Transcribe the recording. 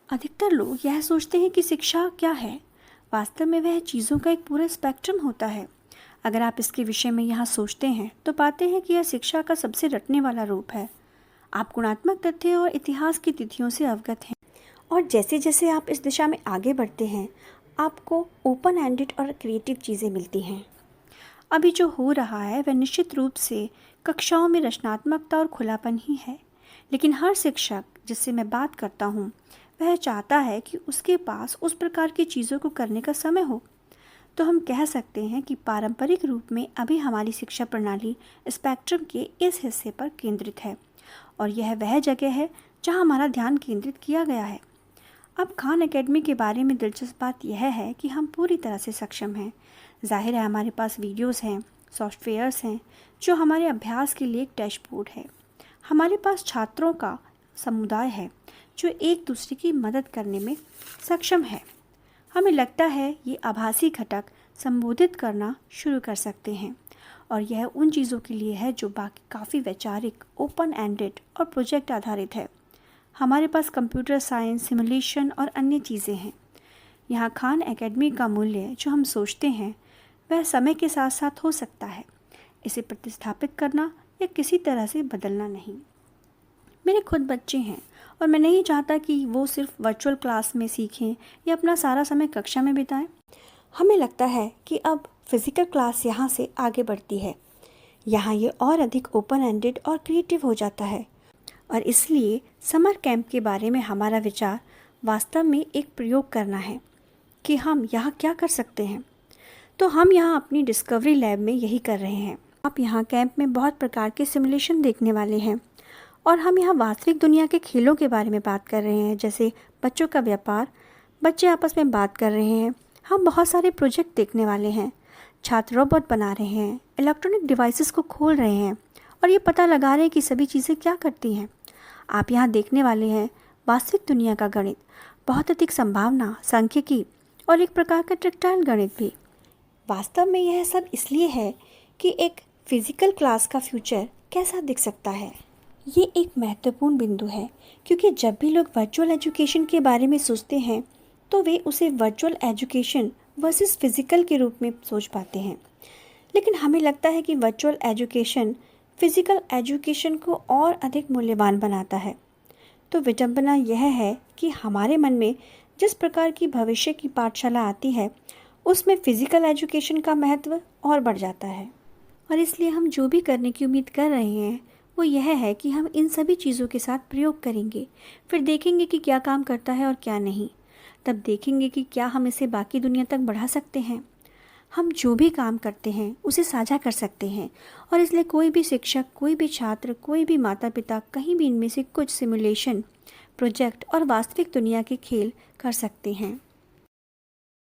अधिकतर लोग यह सोचते हैं कि शिक्षा क्या है। वास्तव में वह चीज़ों का एक पूरा स्पेक्ट्रम होता है। अगर आप इसके विषय में यहाँ सोचते हैं तो पाते हैं कि यह शिक्षा का सबसे रटने वाला रूप है। आप गुणात्मक तथ्य और इतिहास की तिथियों से अवगत हैं, और जैसे जैसे आप इस दिशा में आगे बढ़ते हैं आपको ओपन एंडेड और क्रिएटिव चीज़ें मिलती हैं। अभी जो हो रहा है वह निश्चित रूप से कक्षाओं में रचनात्मकता और खुलापन ही है, लेकिन हर शिक्षक जिससे मैं बात करता हूँ वह चाहता है कि उसके पास उस प्रकार की चीज़ों को करने का समय हो। तो हम कह सकते हैं कि पारंपरिक रूप में अभी हमारी शिक्षा प्रणाली स्पेक्ट्रम के इस हिस्से पर केंद्रित है, और यह वह जगह है जहाँ हमारा ध्यान केंद्रित किया गया है। अब खान एकेडमी के बारे में दिलचस्प बात यह है कि हम पूरी तरह से सक्षम हैं। जाहिर है हमारे पास वीडियोस हैं, सॉफ्टवेयर्स हैं जो हमारे अभ्यास के लिए एक डैशबोर्ड है। हमारे पास छात्रों का समुदाय है जो एक दूसरे की मदद करने में सक्षम है। हमें लगता है ये आभासी घटक संबोधित करना शुरू कर सकते हैं, और यह उन चीज़ों के लिए है जो बाकी काफ़ी वैचारिक, ओपन एंडेड और प्रोजेक्ट आधारित है। हमारे पास कंप्यूटर साइंस, सिमुलेशन और अन्य चीज़ें हैं। यहाँ खान एकेडमी का मूल्य जो हम सोचते हैं वह समय के साथ साथ हो सकता है। इसे प्रतिस्थापित करना या किसी तरह से बदलना नहीं। मेरे खुद बच्चे हैं और मैं नहीं चाहता कि वो सिर्फ वर्चुअल क्लास में सीखें या अपना सारा समय कक्षा में बिताएं। हमें लगता है कि अब फिज़िकल क्लास यहाँ से आगे बढ़ती है। यहाँ ये और अधिक ओपन एंडेड और क्रिएटिव हो जाता है, और इसलिए समर कैंप के बारे में हमारा विचार वास्तव में एक प्रयोग करना है कि हम यहाँ क्या कर सकते हैं। तो हम यहाँ अपनी डिस्कवरी लैब में यही कर रहे हैं। आप यहाँ कैंप में बहुत प्रकार के सिमुलेशन देखने वाले हैं, और हम यहाँ वास्तविक दुनिया के खेलों के बारे में बात कर रहे हैं, जैसे बच्चों का व्यापार। बच्चे आपस में बात कर रहे हैं। हम बहुत सारे प्रोजेक्ट देखने वाले हैं। छात्र रोबोट बना रहे हैं, इलेक्ट्रॉनिक डिवाइसेस को खोल रहे हैं और ये पता लगा रहे हैं कि सभी चीज़ें क्या करती हैं। आप यहाँ देखने वाले हैं वास्तविक दुनिया का गणित, बहुत अधिक संभावना, सांख्यिकी और एक प्रकार का ट्रेक्टाइल गणित भी। वास्तव में यह सब इसलिए है कि एक फिज़िकल क्लास का फ्यूचर कैसा दिख सकता है। ये एक महत्वपूर्ण बिंदु है, क्योंकि जब भी लोग वर्चुअल एजुकेशन के बारे में सोचते हैं तो वे उसे वर्चुअल एजुकेशन वर्सेस फिज़िकल के रूप में सोच पाते हैं। लेकिन हमें लगता है कि वर्चुअल एजुकेशन फिज़िकल एजुकेशन को और अधिक मूल्यवान बनाता है। तो विडंबना यह है कि हमारे मन में जिस प्रकार की भविष्य की पाठशाला आती है उसमें फ़िज़िकल एजुकेशन का महत्व और बढ़ जाता है। और इसलिए हम जो भी करने की उम्मीद कर रहे हैं वो यह है कि हम इन सभी चीज़ों के साथ प्रयोग करेंगे, फिर देखेंगे कि क्या काम करता है और क्या नहीं। तब देखेंगे कि क्या हम इसे बाकी दुनिया तक बढ़ा सकते हैं। हम जो भी काम करते हैं उसे साझा कर सकते हैं, और इसलिए कोई भी शिक्षक, कोई भी छात्र, कोई भी माता पिता कहीं भी इनमें से कुछ सिमुलेशन, प्रोजेक्ट और वास्तविक दुनिया के खेल कर सकते हैं।